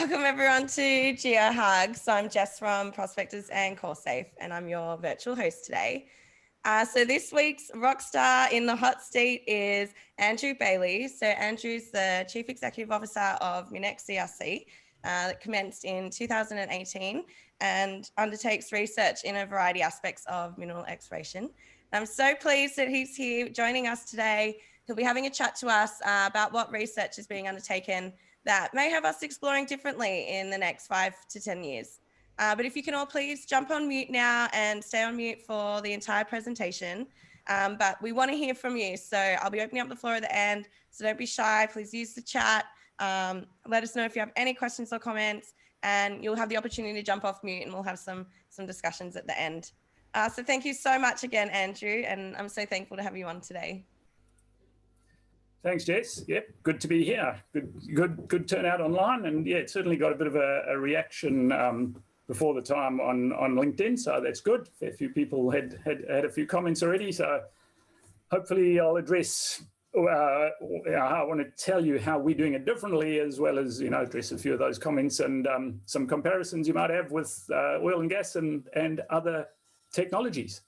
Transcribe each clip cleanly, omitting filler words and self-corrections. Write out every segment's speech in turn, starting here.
Welcome everyone to GeoHugs. I'm Jess from Prospectors and CoreSafe, and I'm your virtual host today. So this week's rock star in the hot seat is Andrew Bailey. So Andrew's the Chief Executive Officer of MinEx CRC that commenced in 2018 and undertakes research in a variety of aspects of mineral exploration. I'm so pleased that he's here joining us today. He'll be having a chat to us about what research is being undertaken that may have us exploring differently in the next 5 to 10 years. But if you can all please jump on mute now and stay on mute for the entire presentation. But we want to hear from you. So I'll be opening up the floor at the end. So don't be shy, please use the chat. Let us know if you have any questions or comments, and you'll have the opportunity to jump off mute and we'll have some discussions at the end. So thank you so much again, Andrew, and I'm so thankful to have you on today. Thanks, Jess. Yep, good to be here. Good turnout online, and yeah, it certainly got a bit of a reaction before the time on LinkedIn, so that's good. A few people had a few comments already, so hopefully I'll address. I want to tell you how we're doing it differently, as well as address a few of those comments and some comparisons you might have with oil and gas and other technologies.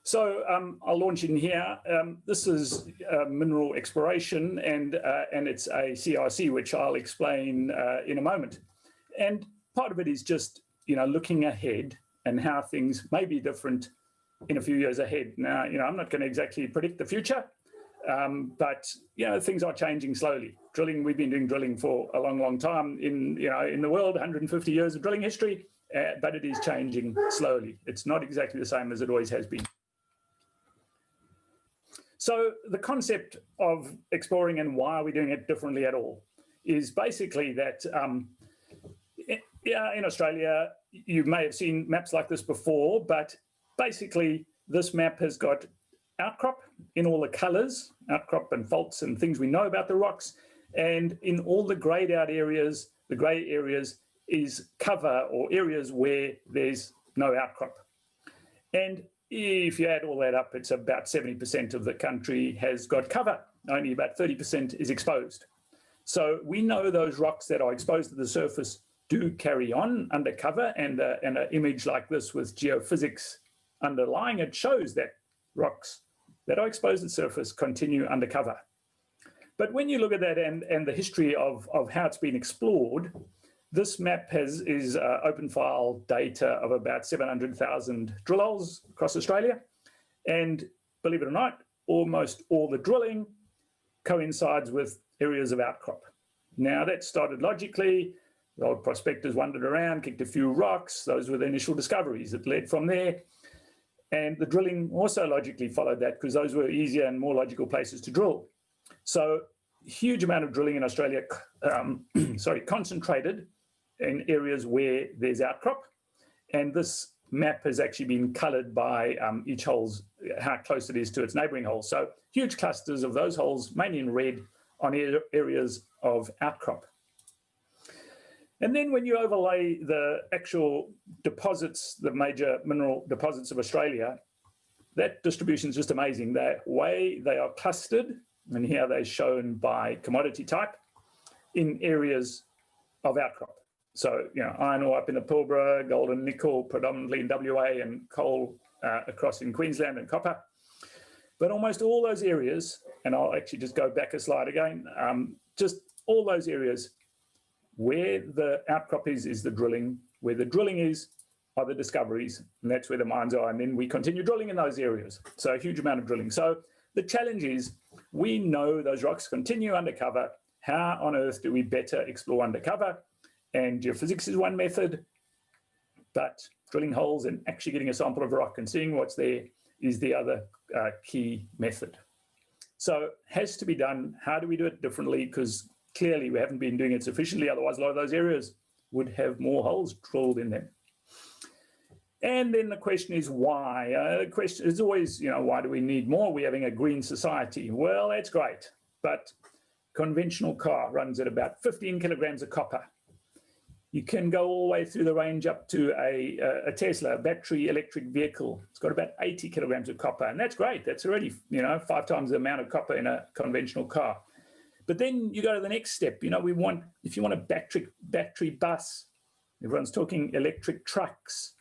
So I'll launch in here. This is mineral exploration, and it's a CRC, which I'll explain in a moment. And part of it is just looking ahead and how things may be different in a few years ahead. Now, I'm not going to exactly predict the future, but things are changing slowly. Drilling, we've been doing drilling for a long time in the world, 150 years of drilling history, but it is changing slowly. It's not exactly the same as it always has been. So the concept of exploring and why are we doing it differently at all is basically that in Australia, you may have seen maps like this before, but basically this map has got outcrop in all the colours, outcrop and faults and things we know about the rocks, and in all the greyed out areas, the grey areas is cover or areas where there's no outcrop. And if you add all that up, it's about 70% of the country has got cover. Only about 30% is exposed. So we know those rocks that are exposed to the surface do carry on under cover, and an image like this with geophysics underlying it shows that rocks that are exposed to the surface continue under cover. But when you look at that and the history of how it's been explored, this map is open file data of about 700,000 drill holes across Australia. And believe it or not, almost all the drilling coincides with areas of outcrop. Now that started logically. The old prospectors wandered around, kicked a few rocks. Those were the initial discoveries that led from there. And the drilling also logically followed that, because those were easier and more logical places to drill. So huge amount of drilling in Australia, concentrated in areas where there's outcrop. And this map has actually been coloured by each hole's, how close it is to its neighbouring holes. So huge clusters of those holes, mainly in red, on areas of outcrop. And then when you overlay the actual deposits, the major mineral deposits of Australia, that distribution is just amazing. The way they are clustered, and here they're shown by commodity type, in areas of outcrop. So, iron ore up in the Pilbara, gold and nickel predominantly in WA, and coal across in Queensland, and copper. But almost all those areas, and I'll actually just go back a slide again, just all those areas where the outcrop is the drilling, where the drilling is are the discoveries, and that's where the mines are. And then we continue drilling in those areas. So a huge amount of drilling. So the challenge is, we know those rocks continue undercover. How on earth do we better explore undercover? And geophysics is one method, but drilling holes and actually getting a sample of rock and seeing what's there is the other key method. So has to be done. How do we do it differently? Because clearly we haven't been doing it sufficiently. Otherwise, a lot of those areas would have more holes drilled in them. And then the question is why? The question is always, why do we need more? We're having a green society. Well, that's great. But conventional car runs at about 15 kilograms of copper. You can go all the way through the range up to a Tesla, a battery electric vehicle. It's got about 80 kilograms of copper, and that's great. That's already, 5 times the amount of copper in a conventional car. But then you go to the next step. If you want a battery bus. Everyone's talking electric trucks,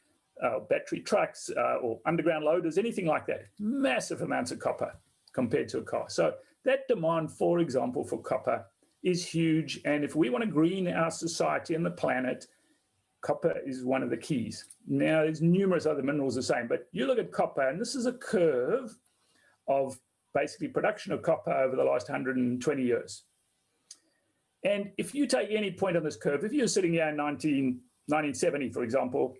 battery trucks, or underground loaders, anything like that. Massive amounts of copper compared to a car. So that demand, for example, for copper is huge. And if we want to green our society and the planet, copper is one of the keys. Now, there's numerous other minerals the same, but you look at copper, and this is a curve of basically production of copper over the last 120 years. And if you take any point on this curve, if you're sitting here in 1970, for example,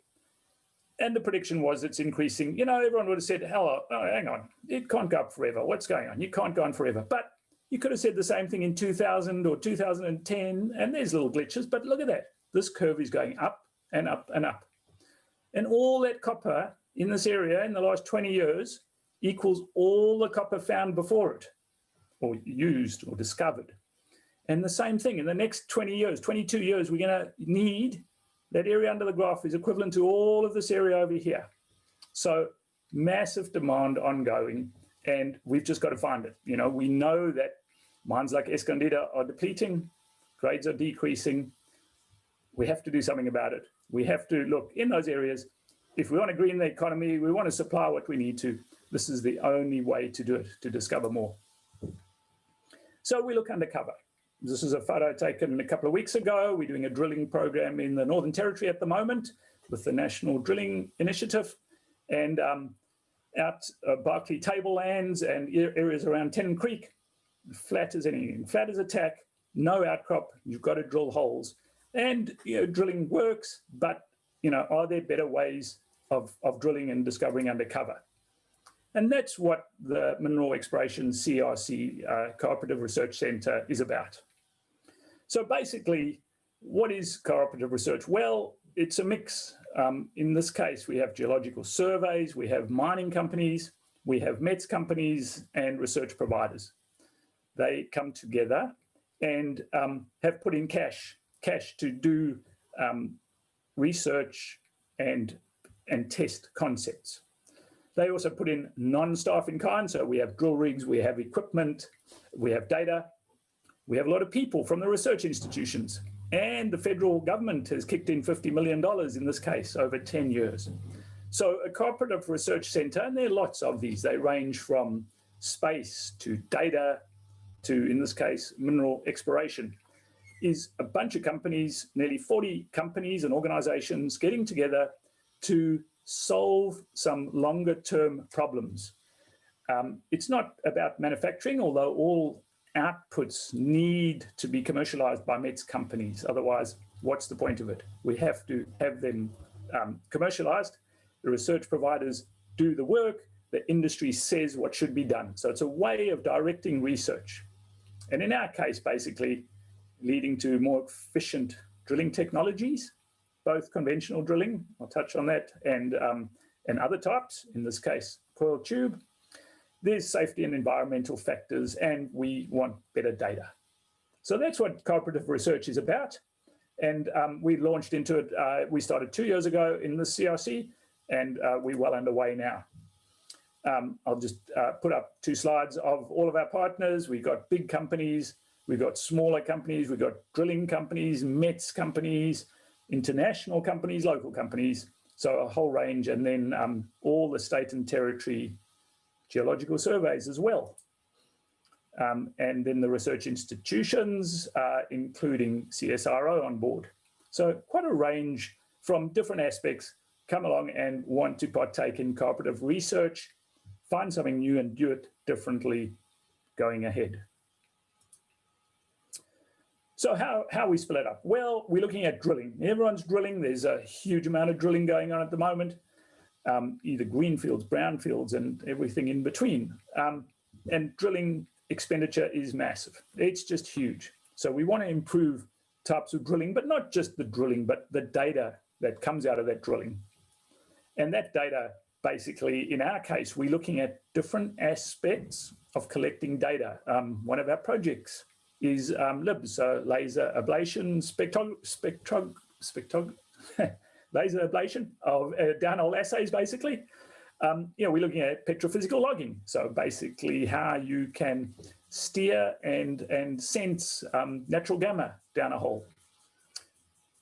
and the prediction was it's increasing, you know, everyone would have said, hello, oh, hang on, it can't go up forever. What's going on? You can't go on forever. But you could have said the same thing in 2000 or 2010, and there's little glitches, but look at that. This curve is going up and up and up. And all that copper in this area in the last 20 years equals all the copper found before it, or used or discovered. And the same thing in the next 20 years, 22 years, we're going to need that area under the graph is equivalent to all of this area over here. So massive demand ongoing, and we've just got to find it. You know, we know that mines like Escondida are depleting, grades are decreasing. We have to do something about it. We have to look in those areas. If we want to green the economy, we want to supply what we need to. This is the only way to do it, to discover more. So we look undercover. This is a photo taken a couple of weeks ago. We're doing a drilling program in the Northern Territory at the moment with the National Drilling Initiative, and out Barclay Tablelands and areas around Tennant Creek, flat as anything, flat as a tack, no outcrop. You've got to drill holes, and you know, drilling works, but you know, are there better ways of drilling and discovering undercover? And that's what the Mineral Exploration CRC, Cooperative Research Centre, is about. So basically, what is cooperative research? Well, it's a mix. In this case, we have geological surveys, we have mining companies, we have METS companies and research providers. They come together and have put in cash to do research and test concepts. They also put in non-staff in kind, so we have drill rigs, we have equipment, we have data. We have a lot of people from the research institutions, and the federal government has kicked in $50 million in this case over 10 years. So a cooperative research centre, and there are lots of these, they range from space to data to, in this case, mineral exploration, is a bunch of companies, nearly 40 companies and organisations getting together to solve some longer term problems. It's not about manufacturing, although all outputs need to be commercialized by METS companies. Otherwise, what's the point of it? We have to have them commercialized. The research providers do the work. The industry says what should be done. So it's a way of directing research. And in our case, basically, leading to more efficient drilling technologies, both conventional drilling, I'll touch on that, and other types, in this case, coil tube. There's safety and environmental factors, and we want better data. So that's what cooperative research is about. And we launched into it, we started 2 years ago in the CRC, and we're well underway now. I'll just put up 2 slides of all of our partners. We've got big companies, we've got smaller companies, we've got drilling companies, METS companies, international companies, local companies, so a whole range, and then all the state and territory geological surveys as well. And then the research institutions, including CSIRO on board. So quite a range from different aspects come along and want to partake in cooperative research, find something new and do it differently going ahead. So how we split up? Well, we're looking at drilling. Everyone's drilling. There's a huge amount of drilling going on at the moment. Either greenfields, brownfields, and everything in between. And drilling expenditure is massive. It's just huge. So we want to improve types of drilling, but not just the drilling, but the data that comes out of that drilling. And that data, basically, in our case, we're looking at different aspects of collecting data. One of our projects is LIBS, so laser ablation laser ablation of downhole assays, basically. We're looking at petrophysical logging. So basically how you can steer and sense natural gamma down a hole.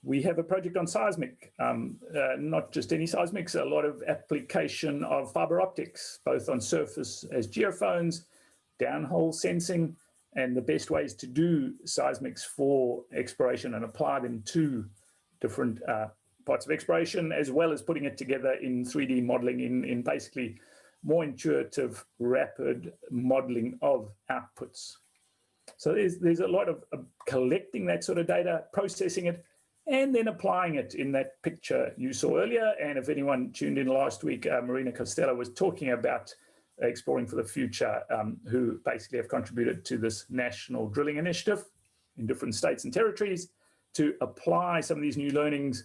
We have a project on seismic, not just any seismics, a lot of application of fiber optics, both on surface as geophones, downhole sensing, and the best ways to do seismics for exploration and apply them to different parts of exploration, as well as putting it together in 3D modeling in basically more intuitive, rapid modeling of outputs. So there's a lot of collecting that sort of data, processing it, and then applying it in that picture you saw earlier. And if anyone tuned in last week, Marina Costello was talking about Exploring for the Future, who basically have contributed to this national drilling initiative in different states and territories to apply some of these new learnings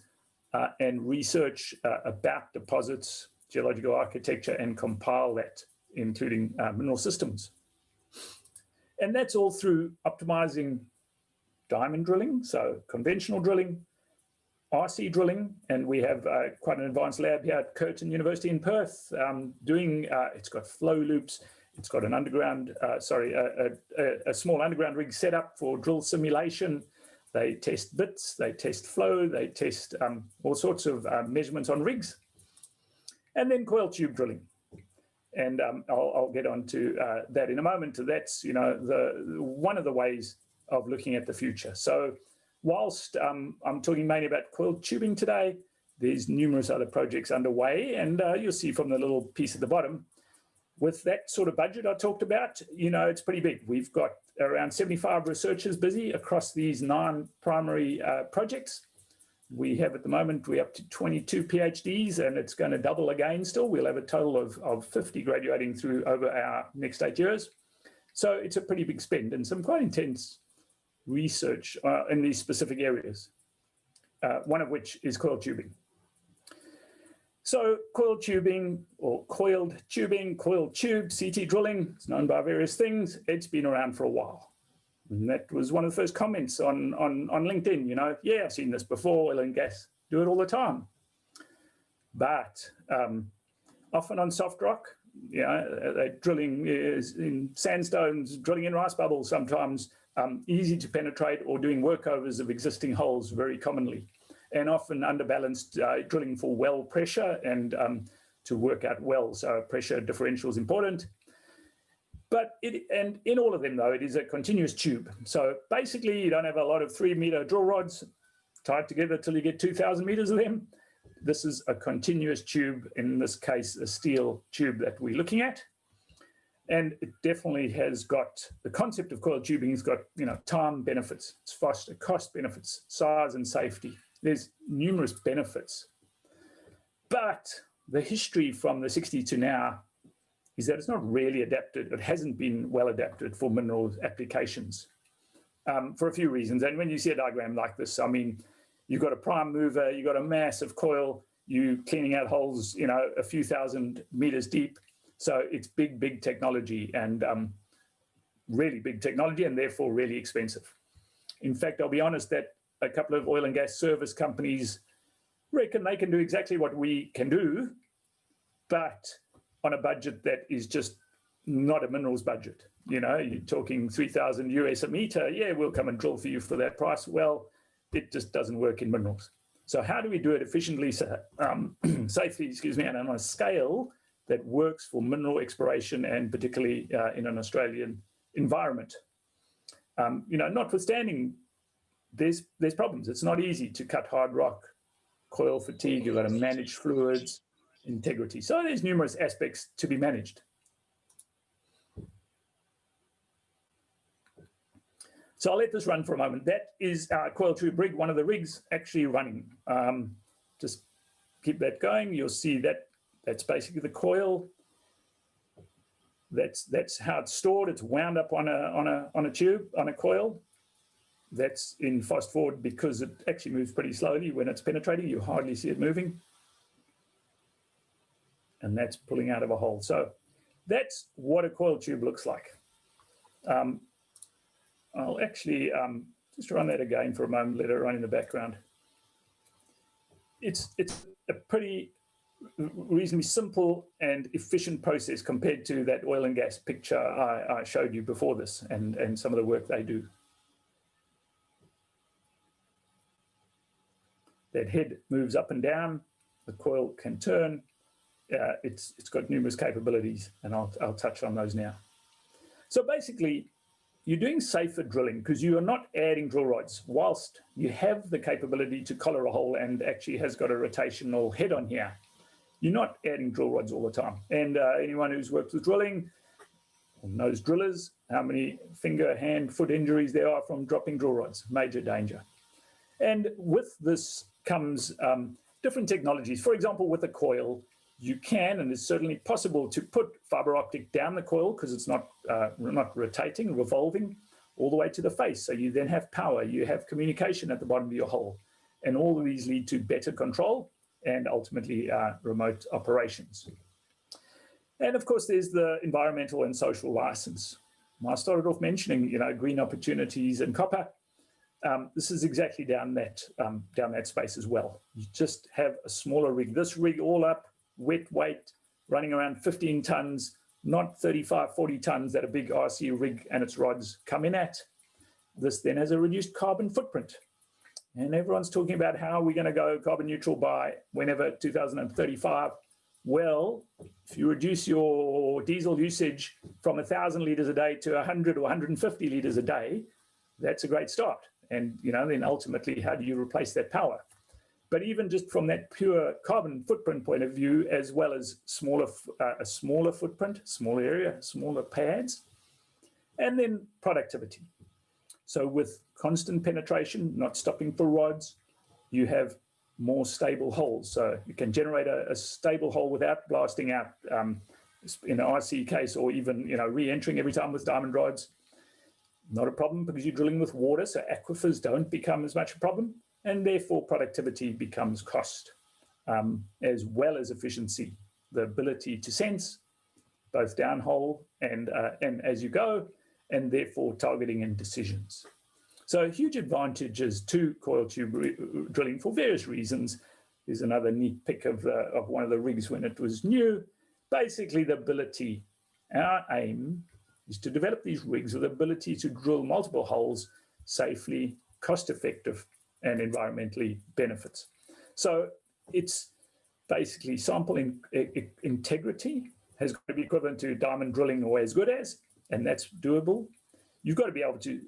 and research about deposits, geological architecture, and compile that, including mineral systems. And that's all through optimizing diamond drilling, so conventional drilling, RC drilling, and we have quite an advanced lab here at Curtin University in Perth doing, it's got flow loops, it's got an underground, a small underground rig set up for drill simulation. They test bits, they test flow, they test all sorts of measurements on rigs. And then coil tube drilling. And I'll get on to that in a moment. That's, you know, one of the ways of looking at the future. So whilst I'm talking mainly about coiled tubing today, there's numerous other projects underway, and you'll see from the little piece at the bottom, with that sort of budget I talked about, you know, it's pretty big. We've got around 75 researchers busy across these 9 primary projects. We have at the moment, we're up to 22 PhDs, and it's going to double again still. We'll have a total of 50 graduating through over our next 8 years. So it's a pretty big spend and some quite intense research in these specific areas, one of which is coiled tubing. So coiled tubing or coiled tubing, coiled tube, CT drilling, it's known by various things. It's been around for a while. And that was one of the first comments on LinkedIn, you know, yeah, I've seen this before, oil and gas, do it all the time. But often on soft rock, you know, they're drilling in sandstones, drilling in rice bubbles sometimes, easy to penetrate, or doing workovers of existing holes very commonly. And often underbalanced drilling for well pressure and to work out wells. So pressure differential is important. But in all of them, though, it is a continuous tube. So basically, you don't have a lot of 3-meter drill rods tied together till you get 2,000 meters of them. This is a continuous tube, in this case, a steel tube that we're looking at. And it definitely has got, the concept of coiled tubing has got, you know, time benefits, it's faster, cost benefits, size and safety. There's numerous benefits. But the history from the 60s to now is that it's not really adapted. It hasn't been well adapted for mineral applications for a few reasons. And when you see a diagram like this, I mean, you've got a prime mover, you've got a massive coil, you cleaning out holes, you know, a few thousand meters deep. So it's big, big technology, and really big technology, and therefore really expensive. In fact, I'll be honest that a couple of oil and gas service companies reckon they can do exactly what we can do, but on a budget that is just not a minerals budget. You know, you're talking 3,000 US a meter. Yeah, we'll come and drill for you for that price. Well, it just doesn't work in minerals. So how do we do it efficiently, safely, excuse me, and on a scale that works for mineral exploration, and particularly in an Australian environment? You know, notwithstanding, there's problems. It's not easy to cut hard rock, coil fatigue, you've got to manage fluids, integrity. So there's numerous aspects to be managed. So I'll let this run for a moment. That is our coil tube rig, one of the rigs actually running. Just keep that going. You'll see that that's basically the coil. That's how it's stored. It's wound up on a tube, on a coil. That's in fast forward because it actually moves pretty slowly. When it's penetrating, you hardly see it moving. And that's pulling out of a hole. So that's what a coil tube looks like. I'll actually just run that again for a moment, let it run in the background. It's a pretty reasonably simple and efficient process compared to that oil and gas picture I showed you before this, and some of the work they do. That head moves up and down. The coil can turn. It's got numerous capabilities, and I'll touch on those now. So basically, you're doing safer drilling because you are not adding drill rods. Whilst you have the capability to collar a hole and actually has got a rotational head on here, you're not adding drill rods all the time. And anyone who's worked with drilling or knows drillers, how many finger, hand, foot injuries there are from dropping drill rods, major danger. And with this comes different technologies. For example, with a coil, you can, and it's certainly possible to put fiber optic down the coil because it's not rotating, revolving all the way to the face. So you then have power, you have communication at the bottom of your hole. And all of these lead to better control and ultimately remote operations. And of course, there's the environmental and social license. I started off mentioning, green opportunities and copper. This is exactly down that space as well. You just have a smaller rig. This rig all up, wet weight, running around 15 tons, not 35, 40 tons that a big RC rig and its rods come in at. This then has a reduced carbon footprint. And everyone's talking about how we're going to go carbon neutral by whenever 2035. Well, if you reduce your diesel usage from 1,000 litres a day to 100 or 150 litres a day, that's a great start. And then ultimately, how do you replace that power? But even just from that pure carbon footprint point of view, as well as a smaller footprint, smaller area, smaller pads, and then productivity. So with constant penetration, not stopping for rods, you have more stable holes. So you can generate a stable hole without blasting out in an RC case, or even re-entering every time with diamond rods. Not a problem because you're drilling with water, so aquifers don't become as much a problem, and therefore productivity becomes cost as well as efficiency. The ability to sense both downhole and as you go, and therefore targeting and decisions. So huge advantages to coil tube drilling for various reasons. There's another neat pic of one of the rigs when it was new. Basically, the ability, our aim is to develop these rigs with the ability to drill multiple holes safely, cost-effective, and environmentally benefits. So it's basically sample integrity has got to be equivalent to diamond drilling or as good as, and that's doable. You've got to be able to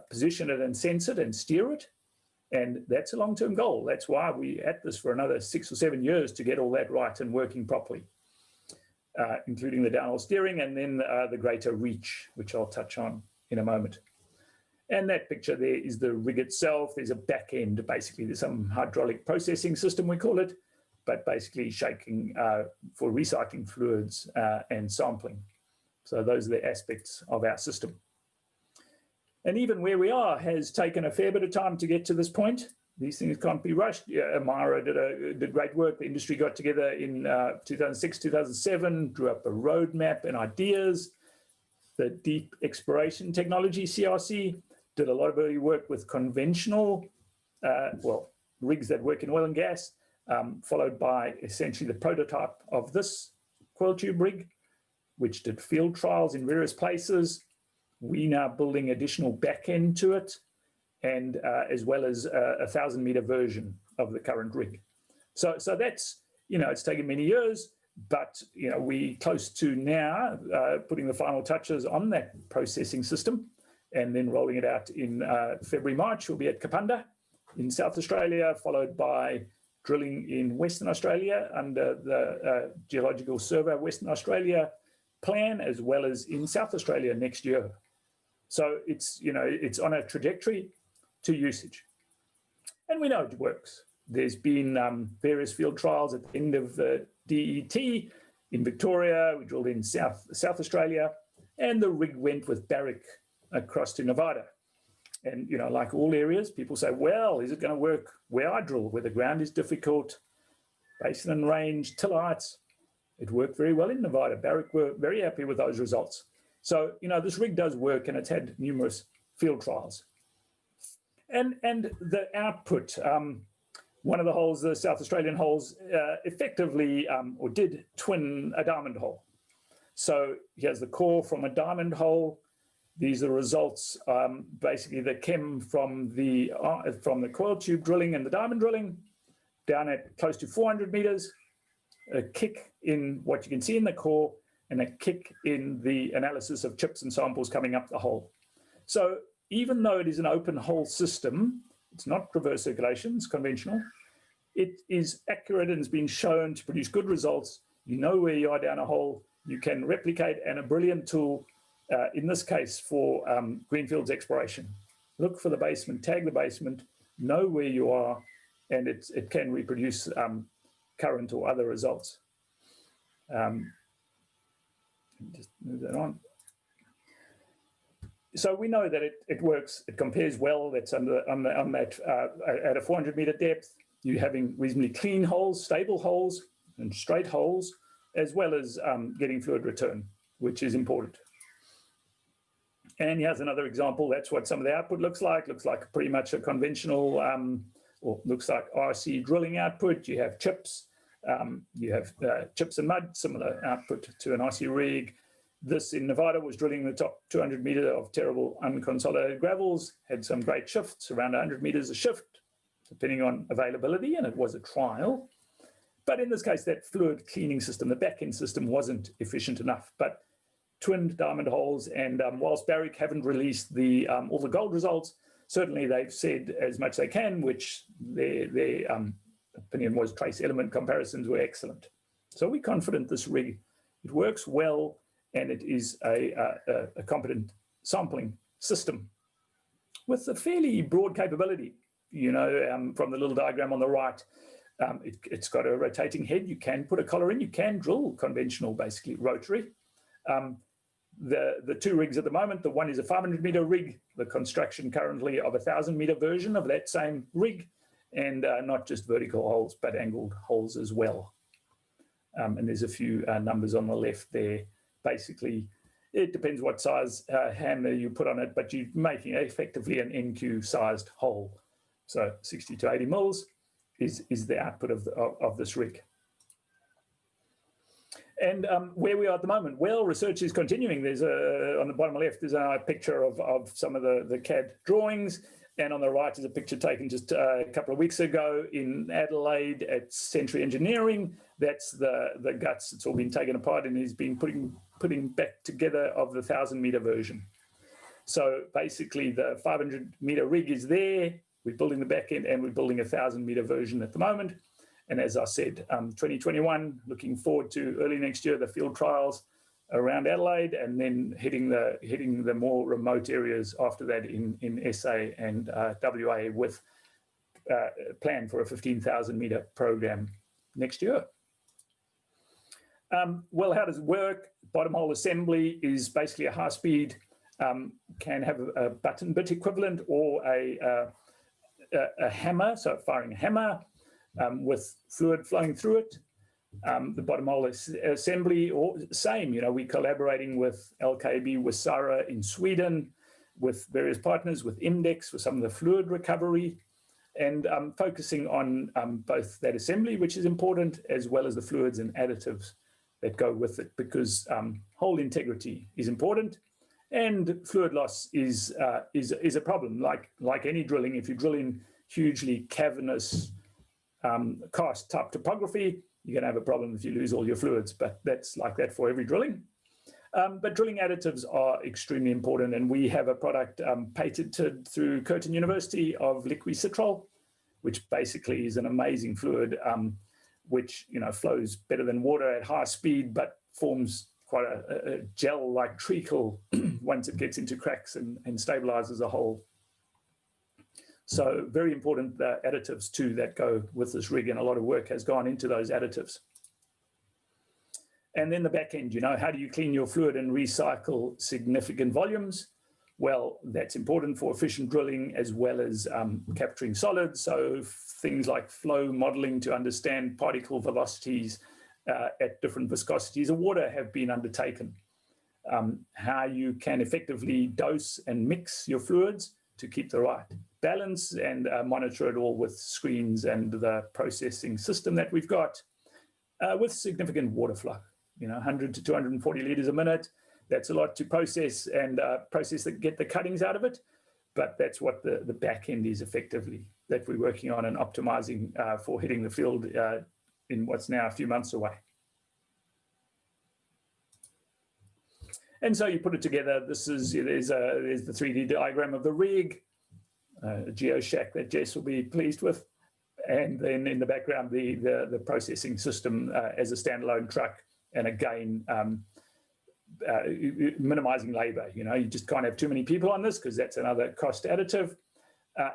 position it and sense it and steer it, and that's a long-term goal. That's why we're at this for another 6 or 7 years to get all that right and working properly. Including the downhole steering and then the greater reach, which I'll touch on in a moment. And that picture there is the rig itself. There's a back end, basically. There's some hydraulic processing system, we call it, but basically shaking for recycling fluids and sampling. So those are the aspects of our system. And even where we are has taken a fair bit of time to get to this point. These things can't be rushed. Amara did great work. The industry got together in 2006, 2007, drew up a roadmap and ideas. The Deep Exploration Technology, CRC, did a lot of early work with conventional, rigs that work in oil and gas, followed by essentially the prototype of this coil tube rig, which did field trials in various places. We now building additional back end to it, and as well as a 1,000-meter version of the current rig. So that's, it's taken many years, but, we close to now putting the final touches on that processing system and then rolling it out in February, March. We'll be at Kapunda in South Australia, followed by drilling in Western Australia under the Geological Survey of Western Australia plan, as well as in South Australia next year. So it's, it's on a trajectory to usage. And we know it works. There's been various field trials at the end of the DET in Victoria. We drilled in South Australia, and the rig went with Barrick across to Nevada. And, like all areas, people say, well, is it going to work where I drill, where the ground is difficult, basin and range, till heights? It worked very well in Nevada. Barrick were very happy with those results. So, this rig does work, and it's had numerous field trials. And the output, one of the holes, the South Australian holes, effectively or did twin a diamond hole. So here's the core from a diamond hole. These are results, basically the chem from the coil tube drilling and the diamond drilling. down at close to 400 meters, a kick in what you can see in the core, and a kick in the analysis of chips and samples coming up the hole. So even though it is an open hole system, it's not reverse circulation, it's conventional, it is accurate and has been shown to produce good results. You know where you are down a hole, you can replicate, and a brilliant tool, in this case for greenfields exploration. Look for the basement, tag the basement, know where you are, and it can reproduce current or other results. Just move that on. So we know that it works, it compares well. That's on that at a 400 meter depth. You're having reasonably clean holes, stable holes, and straight holes, as well as getting fluid return, which is important. And here's another example. That's what some of the output looks like. Looks like pretty much a conventional, or looks like RC drilling output. You have chips, chips and mud, similar output to an RC rig. This in Nevada was drilling the top 200 meter of terrible unconsolidated gravels, had some great shifts, around 100 meters a shift, depending on availability, and it was a trial. But in this case, that fluid cleaning system, the back-end system, wasn't efficient enough. But twinned diamond holes, and whilst Barrick haven't released all the gold results, certainly they've said as much as they can, which their opinion was trace element comparisons were excellent. So we're confident this rig, it works well, and it is a competent sampling system with a fairly broad capability. You know, from the little diagram on the right, it's got a rotating head. You can put a collar in. You can drill conventional, basically rotary. The two rigs at the moment, the one is a 500 meter rig, the construction currently of a 1,000 meter version of that same rig, and not just vertical holes, but angled holes as well. And there's a few numbers on the left there. Basically, it depends what size hammer you put on it, but you're making effectively an NQ sized hole. So 60 to 80 mils is the output of this rig. And where we are at the moment, well, research is continuing. There's on the bottom left is a picture of some of the CAD drawings, and on the right is a picture taken just a couple of weeks ago in Adelaide at Century Engineering. That's the guts. It's all been taken apart and is being putting back together of the 1,000 meter version. So basically, the 500 meter rig is there. We're building the back end, and we're building a 1,000 meter version at the moment. And as I said, 2021, looking forward to early next year, the field trials around Adelaide, and then hitting the more remote areas after that in SA and WA, with a plan for a 15,000 meter program next year. Well, how does it work? Bottom hole assembly is basically a high speed, can have a button bit equivalent or a hammer, so firing a hammer, with fluid flowing through it. The bottom hole assembly, or same, you know, we're collaborating with LKAB, with Sara in Sweden, with various partners, with Index, for some of the fluid recovery, and focusing on both that assembly, which is important, as well as the fluids and additives that go with it, because hole integrity is important, and fluid loss is a problem. Like any drilling, if you drill in hugely cavernous karst type topography, you're going to have a problem if you lose all your fluids, but that's like that for every drilling. But drilling additives are extremely important, and we have a product patented through Curtin University of Liquicitrol, which basically is an amazing fluid, which, you know, flows better than water at high speed, but forms quite a gel-like treacle once it gets into cracks and stabilizes a hole. So very important additives too that go with this rig, and a lot of work has gone into those additives. And then the back end, you know, how do you clean your fluid and recycle significant volumes? Well, that's important for efficient drilling, as well as capturing solids. So things like flow modeling to understand particle velocities at different viscosities of water have been undertaken. How you can effectively dose and mix your fluids to keep the right balance, and monitor it all with screens and the processing system that we've got, with significant water flow, you know, 100 to 240 liters a minute. That's a lot to process and get the cuttings out of it, but that's what the back end is effectively. that we're working on and optimizing for hitting the field in what's now a few months away. And so you put it together. There's the 3D diagram of the rig, Geoshack that Jess will be pleased with. And then in the background, the processing system as a standalone truck. And again, minimizing labor. You just can't have too many people on this because that's another cost additive.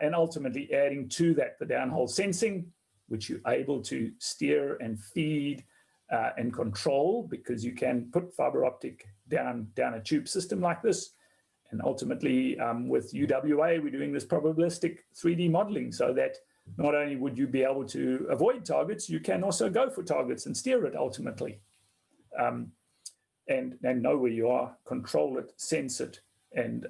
And ultimately adding to that the downhole sensing, which you're able to steer and feed and control, because you can put fiber optic down a tube system like this. And ultimately, with UWA, we're doing this probabilistic 3D modeling so that not only would you be able to avoid targets, you can also go for targets and steer it ultimately. And know where you are, control it, sense it, and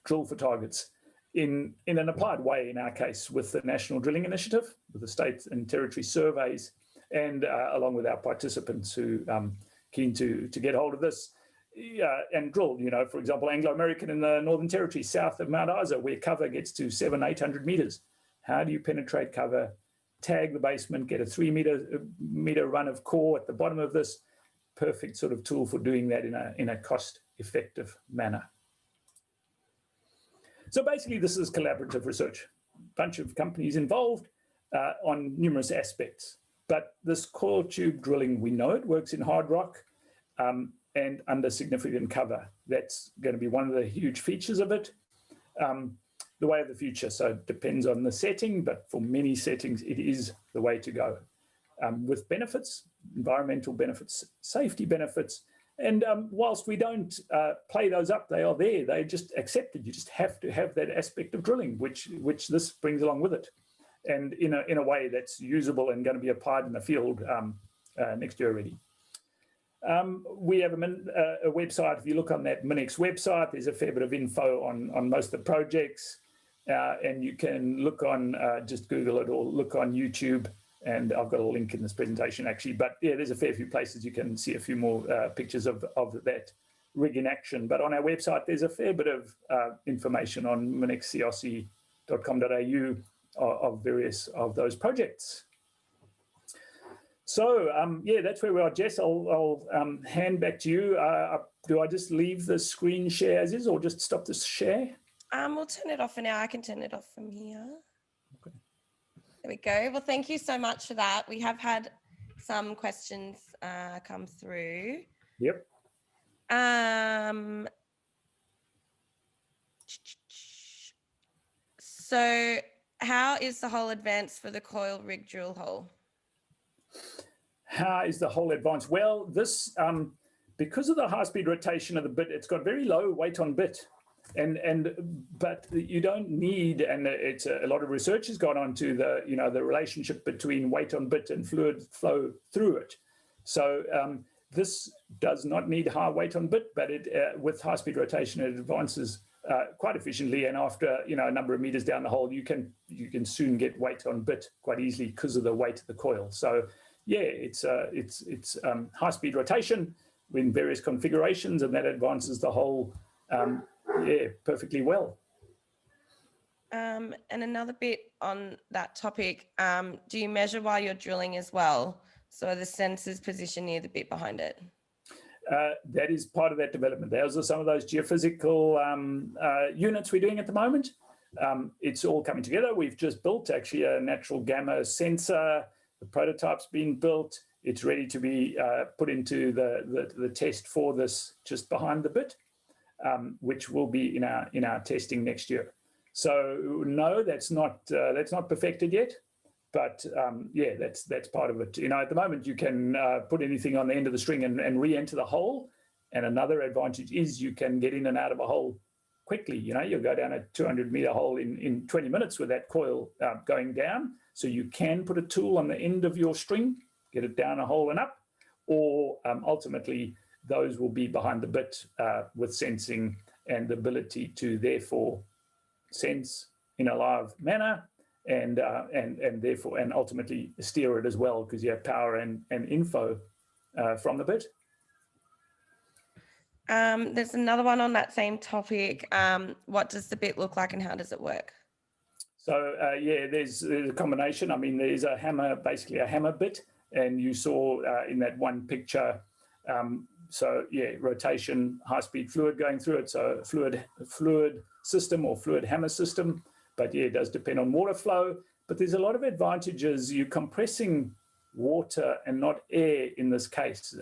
drill for targets in an applied way, in our case, with the National Drilling Initiative, with the state and territory surveys, and along with our participants who keen to get hold of this and drill. For example, Anglo-American in the Northern Territory, south of Mount Isa, where cover gets to 700-800 meters. How do you penetrate cover, tag the basement, get a 3-meter run of core at the bottom of this? Perfect sort of tool for doing that in a cost-effective manner. So basically, this is collaborative research. Bunch of companies involved on numerous aspects. But this coil tube drilling, we know it works in hard rock and under significant cover. That's going to be one of the huge features of it. The way of the future. So it depends on the setting, but for many settings, it is the way to go. With benefits, environmental benefits, safety benefits. And whilst we don't play those up, they are there. They're just accepted. You just have to have that aspect of drilling, which this brings along with it. And in a way that's usable and going to be applied in the field next year already. We have a website. If you look on that MinEx website, there's a fair bit of info on most of the projects. And you can look on, just Google it or look on YouTube. And I've got a link in this presentation, actually. But yeah, there's a fair few places you can see a few more pictures of that rig in action. But on our website, there's a fair bit of information on minexcrc.com.au of various of those projects. So yeah, that's where we are. Jess, I'll hand back to you. Do I just leave the screen share as is or just stop the share? We'll turn it off for now. I can turn it off from here. Okay. There we go. Well, thank you so much for that. We have had some questions come through. Yep. So how is the hole advanced for the coil rig drill hole? How is the hole advanced? Well, this, because of the high-speed rotation of the bit, it's got very low weight on bit. But you don't need, and it's a lot of research has gone on to the relationship between weight on bit and fluid flow through it. So this does not need high weight on bit, but with high speed rotation it advances quite efficiently. And after a number of meters down the hole, you can soon get weight on bit quite easily because of the weight of the coil. So yeah, it's high speed rotation in various configurations, and that advances the hole. Yeah, perfectly well. And another bit on that topic, do you measure while you're drilling as well? So are the sensors positioned near the bit behind it? That is part of that development. Those are some of those geophysical units we're doing at the moment. It's all coming together. We've just built actually a natural gamma sensor. The prototype's been built. It's ready to be put into the test for this just behind the bit. Which will be in our testing next year. So no, that's not perfected yet, but yeah, that's part of it. At the moment you can put anything on the end of the string and re-enter the hole. And another advantage is you can get in and out of a hole quickly. You'll go down a 200-meter hole in 20 minutes with that coil going down. So you can put a tool on the end of your string, get it down a hole and up, or ultimately those will be behind the bit with sensing and the ability to therefore sense in a live manner and therefore and ultimately steer it as well, because you have power and info from the bit. There's another one on that same topic. What does the bit look like and how does it work? So yeah, there's a combination. I mean, there's a hammer, basically a hammer bit, and you saw in that one picture. So yeah, rotation, high-speed fluid going through it. So fluid system or fluid hammer system. But yeah, it does depend on water flow. But there's a lot of advantages. You're compressing water and not air in this case.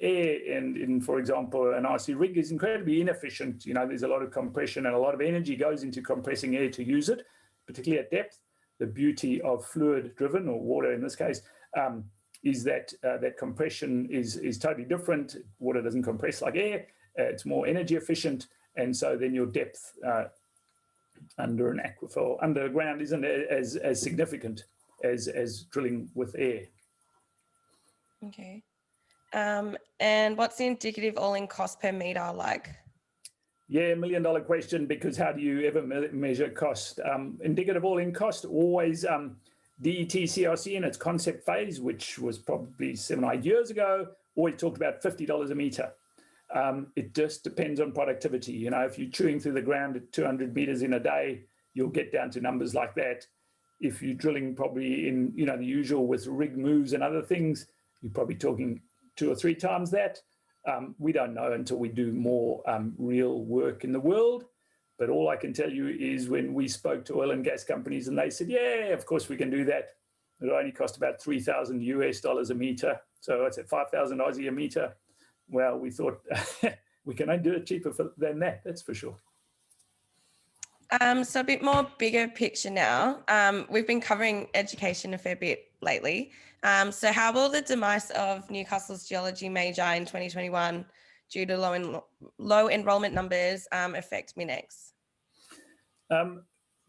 Air in, for example, an RC rig is incredibly inefficient. You know, there's a lot of compression and a lot of energy goes into compressing air to use it, particularly at depth. The beauty of fluid-driven, or water in this case, is that that compression is totally different. Water doesn't compress like air. It's more energy efficient. And so then your depth under an aquifer, underground, isn't as significant as drilling with air. Okay. And what's the indicative all-in cost per meter like? Yeah, $1 million question, because how do you ever measure cost? Indicative all-in cost, always DET CRC in its concept phase, which was probably 7 or 8 years ago, always talked about $50 a meter. It just depends on productivity. You know, if you're chewing through the ground at 200 meters in a day, you'll get down to numbers like that. If you're drilling probably in, you know, the usual with rig moves and other things, you're probably talking 2 or 3 times that. We don't know until we do more real work in the world. But all I can tell you is when we spoke to oil and gas companies and they said, yeah, of course we can do that. It only cost about $3,000 US a meter. So it's at 5,000 Aussie a meter. Well, we thought we can only do it cheaper than that, that's for sure. So a bit more bigger picture now. We've been covering education a fair bit lately. So how will the demise of Newcastle's geology major in 2021 due to low enrollment numbers affect MinEx?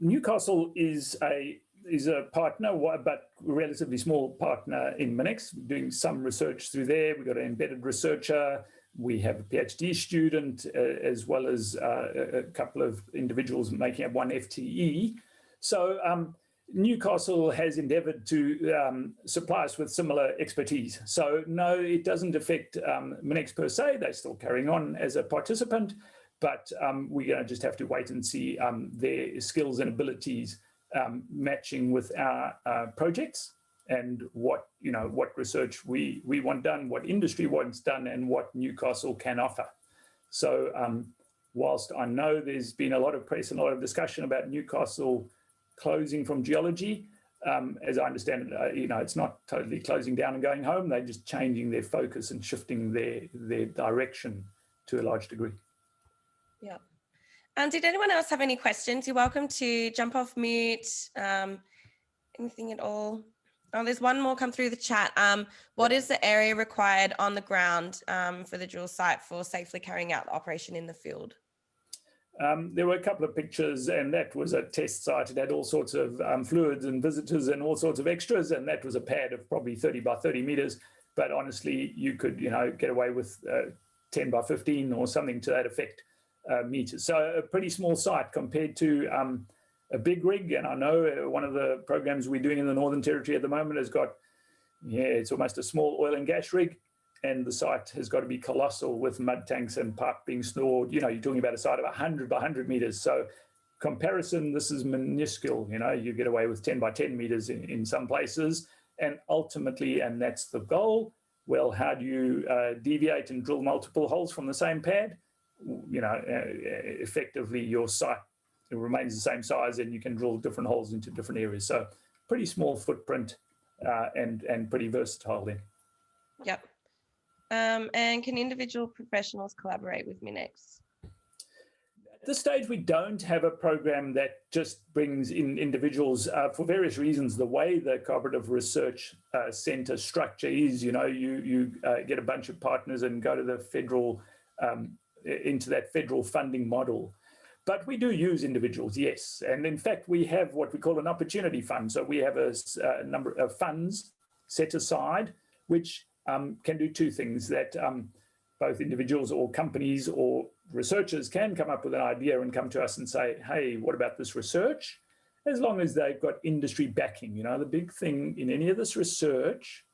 Newcastle is a partner, but relatively small partner in MinEx, doing some research through there. We've got an embedded researcher. We have a PhD student, as well as a couple of individuals making up one FTE. So Newcastle has endeavored to supply us with similar expertise. So no, it doesn't affect MinEx per se. They're still carrying on as a participant, but we're going to just have to wait and see their skills and abilities matching with our projects, and what research we want done, what industry wants done, and what Newcastle can offer. So whilst I know there's been a lot of press and a lot of discussion about Newcastle closing from geology, as I understand it, it's not totally closing down and going home. They're just changing their focus and shifting their direction to a large degree. Yeah. Did anyone else have any questions? You're welcome to jump off mute. Anything at all? Oh, there's one more come through the chat. What is the area required on the ground for the drill site for safely carrying out the operation in the field? There were a couple of pictures, and that was a test site. It had all sorts of fluids and visitors and all sorts of extras, and that was a pad of probably 30 by 30 meters. But honestly, you could get away with 10 by 15 or something to that effect meters. So a pretty small site compared to a big rig. And I know one of the programs we're doing in the Northern Territory at the moment has got, it's almost a small oil and gas rig. And the site has got to be colossal with mud tanks and pipe being stored. You're talking about a site of 100 by 100 meters. So comparison, this is minuscule. You get away with 10 by 10 meters in some places. And ultimately, and that's the goal, well, how do you deviate and drill multiple holes from the same pad? Effectively, your site remains the same size and you can drill different holes into different areas. So pretty small footprint and pretty versatile then. Yep. And can individual professionals collaborate with MinEx? At this stage, we don't have a program that just brings in individuals for various reasons. The way the Cooperative Research Centre structure is, you get a bunch of partners and go to the federal, into that federal funding model. But we do use individuals, yes. And in fact, we have what we call an opportunity fund. So we have a number of funds set aside, which can do two things, that both individuals or companies or researchers can come up with an idea and come to us and say, hey, what about this research? As long as they've got industry backing. The big thing in any of this research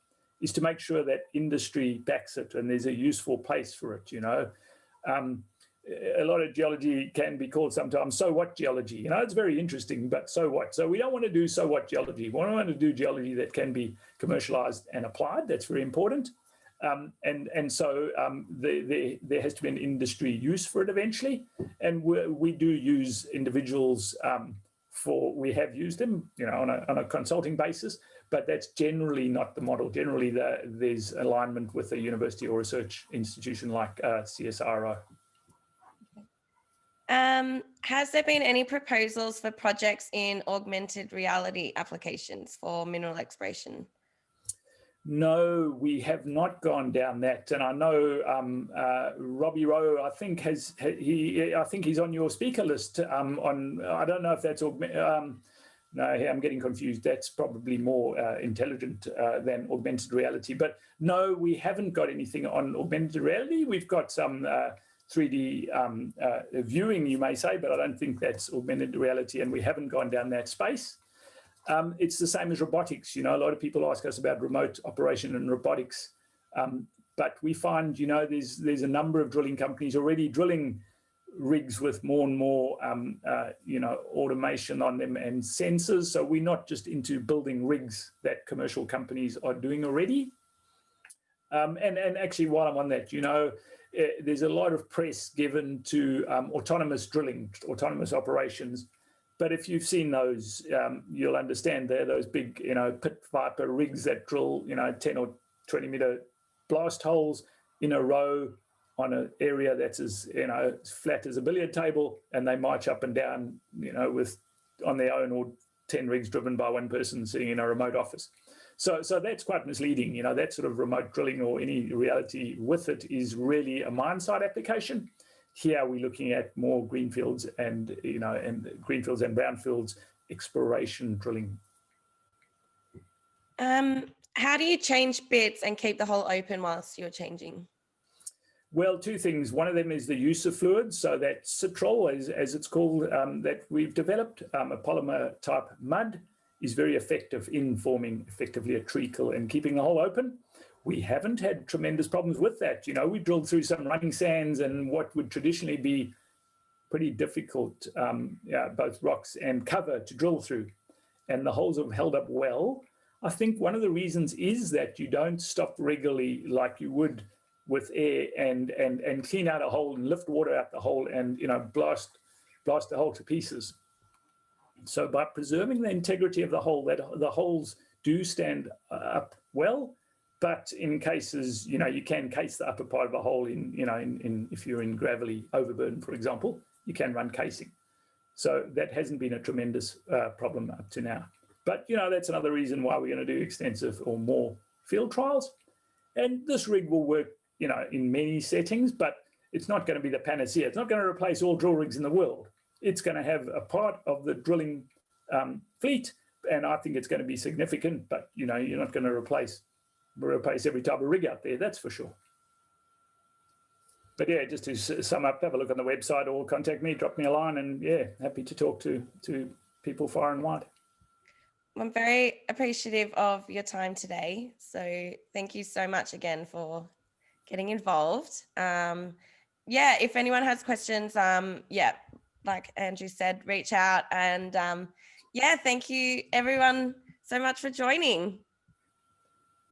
is to make sure that industry backs it and there's a useful place for it, a lot of geology can be called sometimes so what geology. You know, it's very interesting, but so what? So we don't want to do so what geology. We want to do geology that can be commercialized and applied. That's very important. So there has to be an industry use for it eventually. And we do use individuals we have used them, you know, on a consulting basis, but that's generally not the model. Generally, there's alignment with a university or research institution like CSIRO. Has there been any proposals for projects in augmented reality applications for mineral exploration? No, we have not gone down that, and I know Robbie Rowe. I think I think he's on your speaker list. I don't know if that's no, I'm getting confused. That's probably more intelligent than augmented reality. But no, we haven't got anything on augmented reality. We've got some 3D viewing, you may say, but I don't think that's augmented reality, and we haven't gone down that space. It's the same as robotics. You know, a lot of people ask us about remote operation and robotics, but we find, you know, there's a number of drilling companies already drilling rigs with more and more, you know, automation on them and sensors. So we're not just into building rigs that commercial companies are doing already. And actually, while I'm on that, you know, there's a lot of press given to autonomous drilling, autonomous operations. But if you've seen those, you'll understand they're those big, you know, pit viper rigs that drill, you know, 10 or 20 meter blast holes in a row on an area that's as, you know, as flat as a billiard table, and they march up and down, you know, on their own, or 10 rigs driven by one person sitting in a remote office. So that's quite misleading. You know, that sort of remote drilling or any reality with it is really a mine site application. Here we're looking at more greenfields and, you know, and greenfields and brownfields exploration drilling. How do you change bits and keep the hole open whilst you're changing? Well, two things. One of them is the use of fluids. So that Citrol, as it's called, that we've developed, a polymer type mud, is very effective in forming effectively a treacle and keeping the hole open. We haven't had tremendous problems with that. You know, we drilled through some running sands and what would traditionally be pretty difficult, both rocks and cover to drill through. And the holes have held up well. I think one of the reasons is that you don't stop regularly like you would with air and clean out a hole and lift water out the hole and, you know, blast the hole to pieces. So by preserving the integrity of the hole, that the holes do stand up well. But in cases, you know, you can case the upper part of a hole in, you know, if you're in gravelly overburden, for example, you can run casing. So that hasn't been a tremendous problem up to now. But, you know, that's another reason why we're going to do extensive or more field trials. And this rig will work, you know, in many settings, but it's not going to be the panacea. It's not going to replace all drill rigs in the world. It's going to have a part of the drilling fleet, and I think it's going to be significant, but, you know, you're not going to replace every type of rig out there, that's for sure. But yeah, just to sum up, have a look on the website or contact me, drop me a line, and yeah, happy to talk to people far and wide. I'm very appreciative of your time today. So thank you so much again for getting involved. Yeah, if anyone has questions, yeah, like Andrew said, reach out. And yeah, thank you everyone so much for joining.